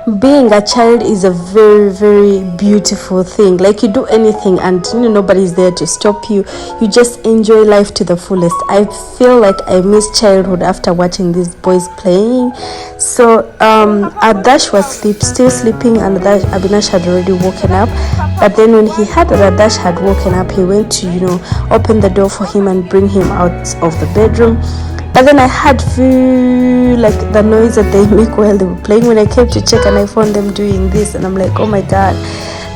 being a child is a very, very beautiful thing. Like, you do anything and nobody's there to stop you. You just enjoy life to the fullest. I feel like I miss childhood after watching these boys playing. So Adash was still sleeping, and Abinash had already woken up. But then when he had Adash had woken up, he went to open the door for him and bring him out of the bedroom. But then I had like the noise that they make while they were playing. When I came to check, and I found them doing this, and I'm like, oh my god.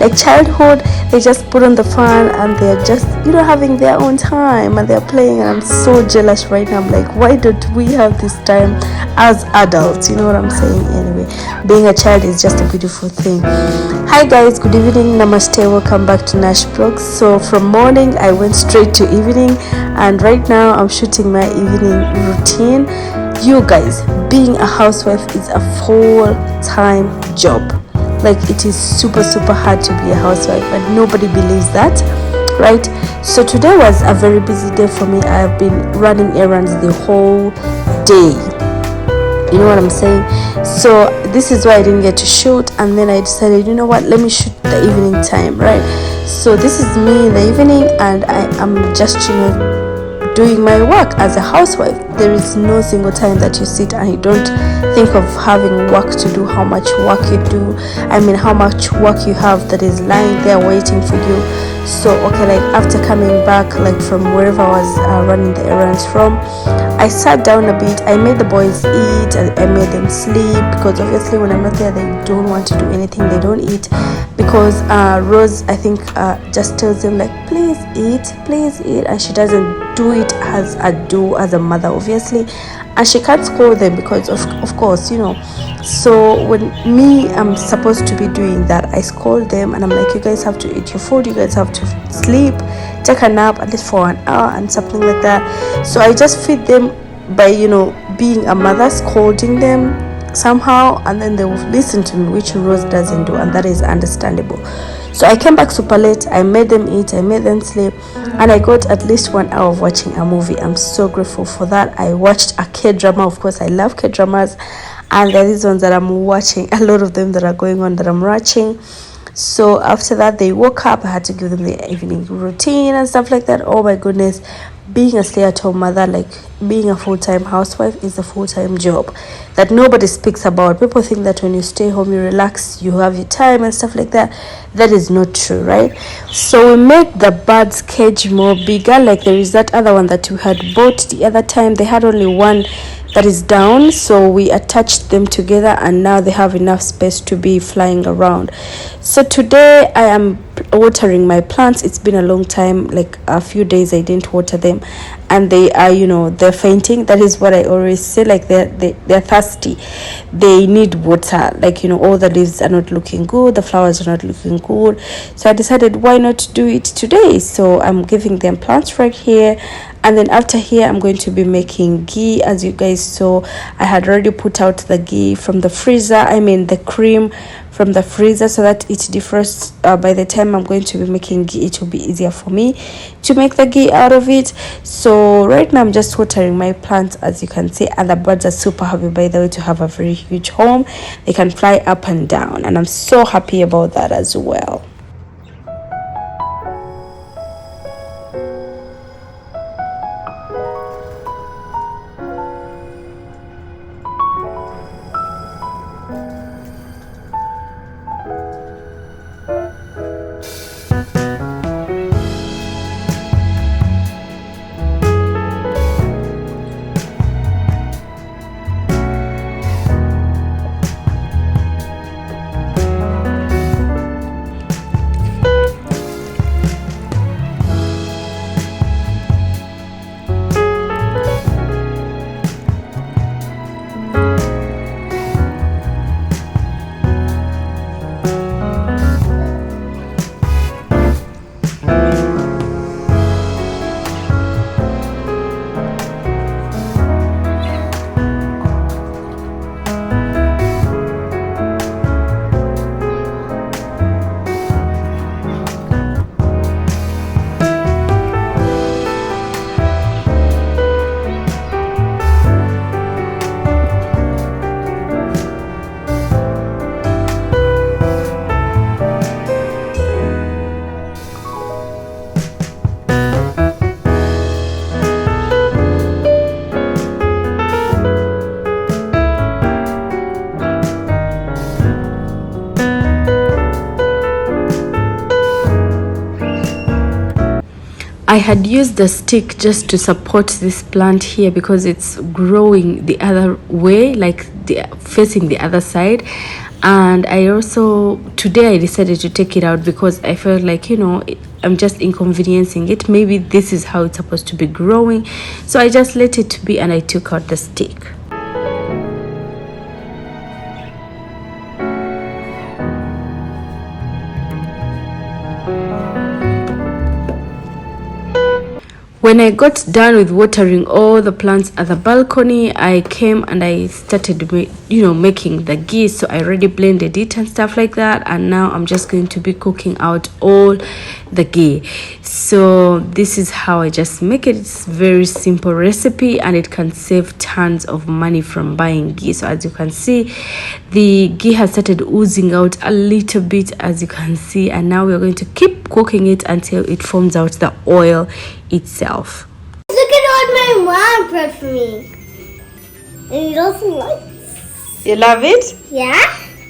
Like, childhood, they just put on the fan and they're just having their own time and they're playing, and I'm so jealous right now. I'm like, why don't we have this time as adults? You know what I'm saying? Anyway, being a child is just a beautiful thing. Hi guys, good evening, namaste, welcome back to Nash Vlogs. So from morning I went straight to evening, and right now I'm shooting my evening routine. You guys, being a housewife is a full-time job. Like, it is super hard to be a housewife, but nobody believes that, right? So today was a very busy day for me. I have been running errands the whole day, you know what I'm saying? So this is why I didn't get to shoot, and then I decided, you know what, let me shoot the evening time, right? So this is me in the evening, and I am just doing my work as a housewife. There is no single time that you sit and you don't think of having work to do, how much work you do, how much work you have that is lying there waiting for you. So okay, like, after coming back, like, from wherever I was running the errands from, I sat down a bit. I made the boys eat, and I made them sleep, because obviously when I'm not there, they don't want to do anything. They don't eat, because Rose, I think, just tells them, like, please eat, and she doesn't do it as a mother, obviously, and she can't scold them because of course, so when I'm supposed to be doing that, I scold them, and I'm like, you guys have to eat your food, you guys have to sleep, take a nap at least for an hour and something like that. So I just feed them by being a mother, scolding them somehow, and then they will listen to me, which Rose doesn't do, and that is understandable. So I came back super late. I made them eat, I made them sleep, and I got at least 1 hour of watching a movie. I'm so grateful for that. I watched a K-drama. Of course, I love K-dramas, and there are these ones that I'm watching, a lot of them that are going on that I'm watching. So after that, they woke up. I had to give them the evening routine and stuff like that. Oh my goodness, being a stay-at-home mother, like being a full-time housewife, is a full-time job that nobody speaks about. People think that when you stay home, you relax, you have your time and stuff like that. That is not true, right? So we made the bird's cage more bigger. Like, there is that other one that we had bought the other time. They had only one that is down, so we attached them together, and now they have enough space to be flying around. So today I am watering my plants. It's been a long time, like a few days I didn't water them, and they are they're fainting. That is what I always say, like, they're thirsty, they need water. Like, all the leaves are not looking good, the flowers are not looking good, so I decided, why not do it today? So I'm giving them plants right here. And then after here, I'm going to be making ghee. As you guys saw, I had already put out the ghee from the freezer, the cream from the freezer, so that it defrosts. By the time I'm going to be making ghee, it will be easier for me to make the ghee out of it. So right now I'm just watering my plants, as you can see, and the birds are super happy, by the way, to have a very huge home. They can fly up and down, and I'm so happy about that as well. I had used the stick just to support this plant here because it's growing the other way, like facing the other side. And I also, today I decided to take it out because I felt like, I'm just inconveniencing it. Maybe this is how it's supposed to be growing. So I just let it be and I took out the stick. When I got done with watering all the plants at the balcony, I came and I started, making the ghee. So I already blended it and stuff like that. And now I'm just going to be cooking out all the ghee. So this is how I just make it. It's a very simple recipe and it can save tons of money from buying ghee. So as you can see, the ghee has started oozing out a little bit, as you can see. And now we're going to keep cooking it until it forms out the oil itself. Look at what my mom prepared for me. And he also likes. You love it? Yeah.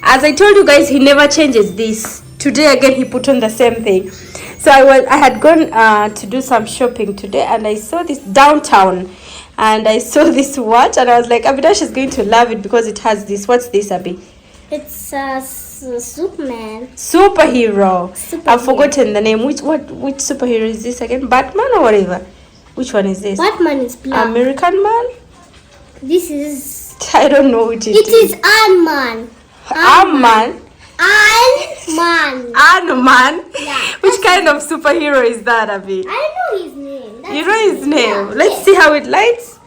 As I told you guys, he never changes this. Today again he put on the same thing. So I had gone to do some shopping today and I saw this downtown and I saw this watch and I was like, Abidash is going to love it because it has this. What's this, Abby? It's Superman. Superhero. I've forgotten the name. Which superhero is this again? Batman or whatever? Which one is this? Batman is black. American Man? This is... I don't know which it is. It is Ant-Man. Ant-Man? Ant-Man. Ant-Man? Yeah. Which kind of superhero is that, Abby? I know his name. You know his name? Yeah. Let's see how it lights.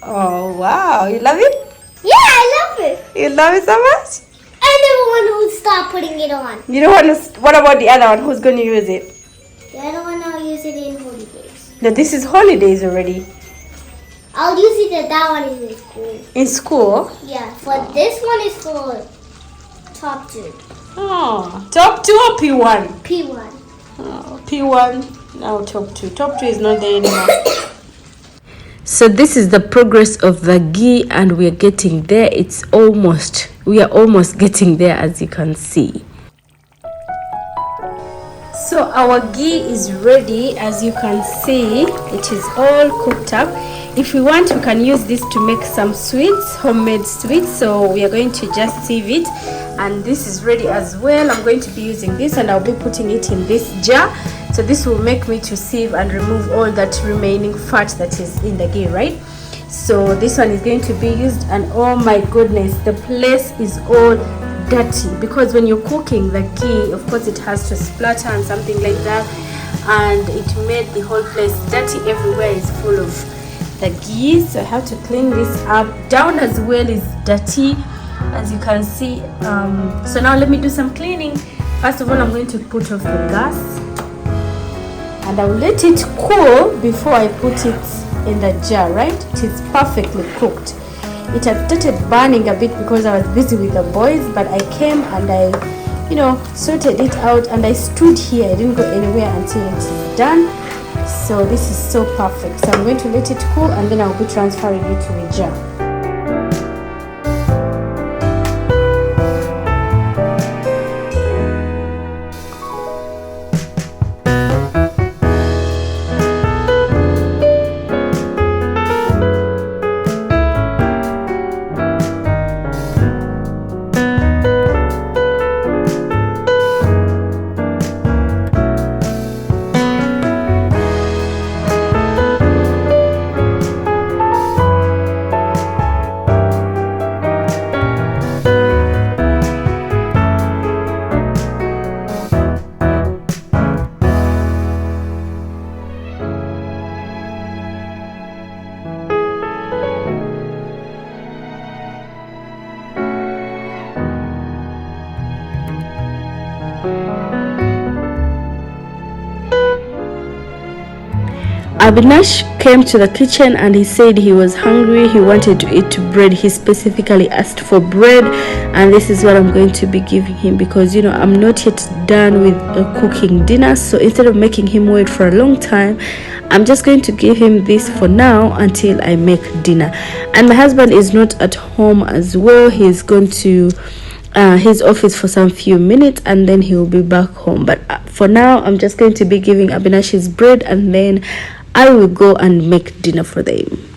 Oh, wow. You love it? Yeah, I love it. You love it so much? I never want to stop putting it on. You don't want to... What about the other one? Who's going to use it? The other one I'll use it in holidays. No, this is holidays already. I'll use it if that one is in school. In school? Yeah, but this one is for top 2. Oh, top 2 or P1? P1. Oh, P1, now top 2. Top 2 is not there anymore. So this is the progress of the ghee and we are getting there. We are almost getting there, as you can see. So our ghee is ready. As you can see, it is all cooked up. If we want, we can use this to make some sweets, homemade sweets. So we are going to just sieve it, and this is ready as well. I'm going to be using this and I'll be putting it in this jar. So this will make me to sieve and remove all that remaining fat that is in the ghee, right? So this one is going to be used, and oh my goodness, the place is all dirty because when you're cooking the ghee, of course it has to splatter and something like that, and it made the whole place dirty. Everywhere is full of the ghee, so I have to clean this up. Down as well is dirty, as you can see. So now let me do some cleaning. First of all, I'm going to put off the gas and I will let it cool before I put it in the jar, right? It is perfectly cooked. It had started burning a bit because I was busy with the boys, but I came and I sorted it out and I stood here. I didn't go anywhere until it is done. So this is so perfect. So I'm going to let it cool and then I'll be transferring it to a jar. Abinash came to the kitchen and he said he was hungry. He wanted to eat bread. He specifically asked for bread, and this is what I'm going to be giving him because I'm not yet done with cooking dinner. So instead of making him wait for a long time, I'm just going to give him this for now until I make dinner. And my husband is not at home as well. He's gone to his office for some few minutes, and then he will be back home. But for now, I'm just going to be giving Abinash his bread, and then I will go and make dinner for them.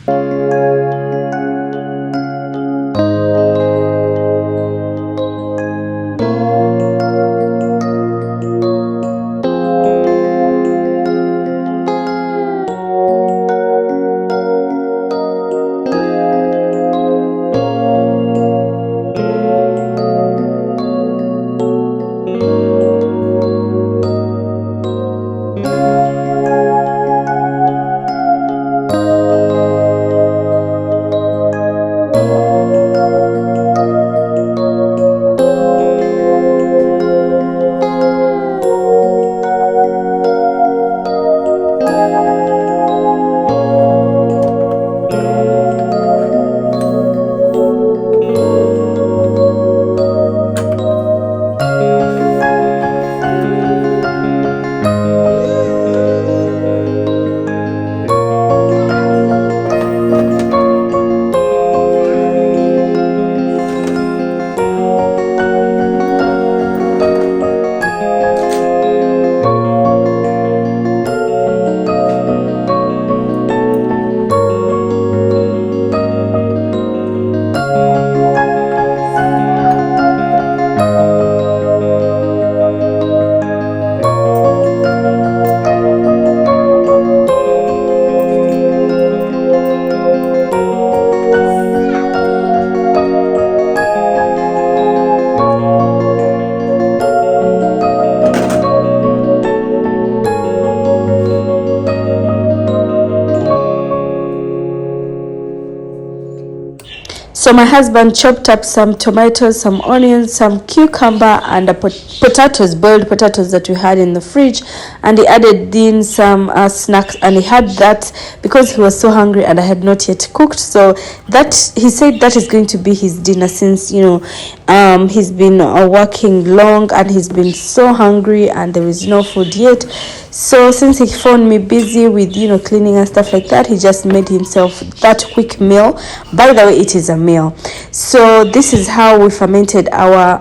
So my husband chopped up some tomatoes, some onions, some cucumber, and potatoes, boiled potatoes that we had in the fridge, and he added in some snacks, and he had that because he was so hungry and I had not yet cooked. So that he said that is going to be his dinner, since he's been working long and he's been so hungry and there is no food yet. So since he found me busy with cleaning and stuff like that, he just made himself that quick meal. By the way, it is a meal. So this is how we fermented our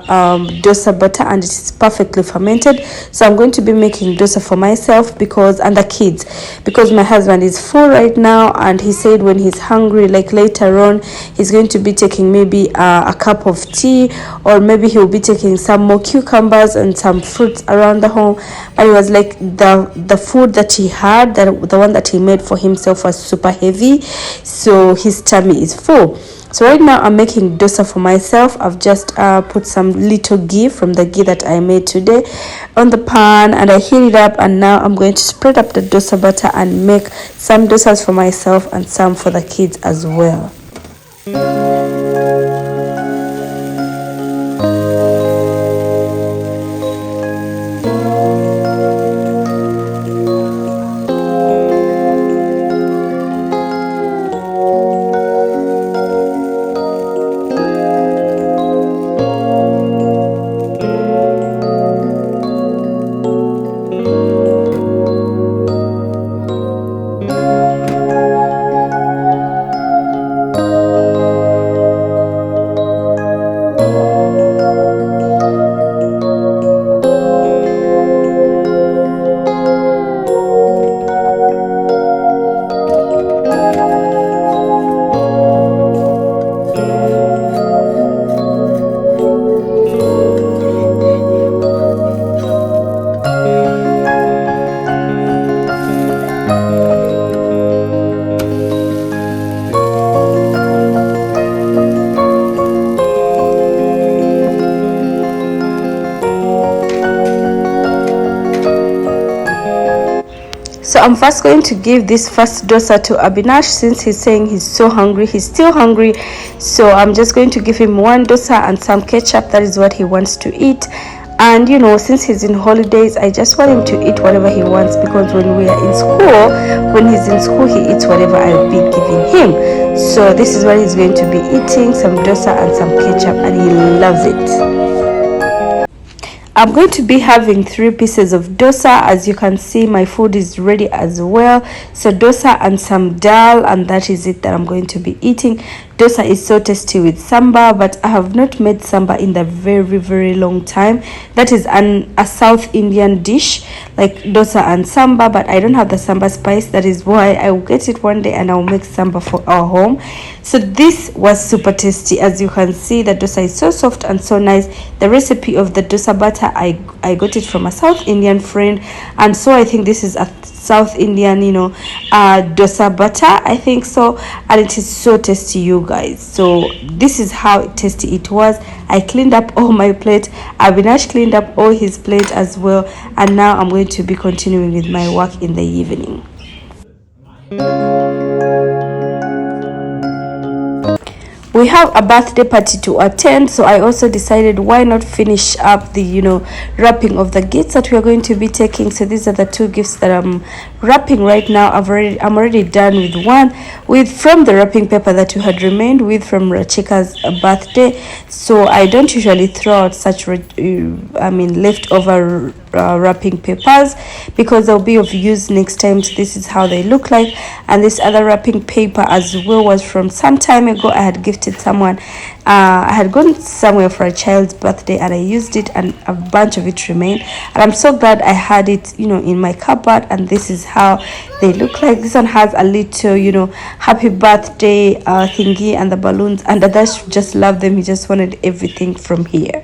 dosa butter, and it is perfectly fermented. So I'm going to be making dosa for myself and the kids, because my husband is full right now, and he said when he's hungry, like later on, he's going to be taking maybe a cup of tea, or maybe he'll be taking some more cucumbers and some fruits around the home. And it was like the food that he had, the one that he made for himself, was super heavy, so his tummy is full. So right now I'm making dosa for myself. I've just put some little ghee from the ghee that I made today on the pan, and I heat it up, and now I'm going to spread up the dosa butter and make some dosas for myself and some for the kids as well. So I'm first going to give this first dosa to Abinash, since he's saying he's so hungry. He's still hungry, so I'm just going to give him one dosa and some ketchup. That is what he wants to eat. And since he's in holidays, I just want him to eat whatever he wants, because when we are in school, when he's in school, he eats whatever I'll be giving him. So this is what he's going to be eating, some dosa and some ketchup, and he loves it. I'm going to be having 3 pieces of dosa. As you can see, my food is ready as well. So dosa and some dal, and that is it that I'm going to be eating. Dosa is so tasty with samba, but I have not made samba in the very, very long time. That is a South Indian dish like dosa and samba, but I don't have the samba spice. That is why I will get it one day and I'll make samba for our home. So this was super tasty. As you can see, the dosa is so soft and so nice. The recipe of the dosa batter, I got it from a South Indian friend, and so I think this is a South Indian, dosa batter, I think so, and it is so tasty, you guys. So this is how tasty it was. I cleaned up all my plate. Avinash cleaned up all his plate as well, and now I'm going to be continuing with my work in the evening. We have a birthday party to attend, so I also decided why not finish up the wrapping of the gifts that we are going to be taking. So these are the two gifts that I'm wrapping right now. I'm already done with one, from the wrapping paper that you had remained with from Rachika's birthday. So I don't usually throw out such leftover wrapping papers, because they'll be of use next time. So this is how they look like, and this other wrapping paper as well was from some time ago. I had gifted someone. I had gone somewhere for a child's birthday and I used it, and a bunch of it remained, and I'm so glad I had it in my cupboard. And this is how they look like. This one has a little happy birthday thingy and the balloons, and Adash just loved them. He just wanted everything from here.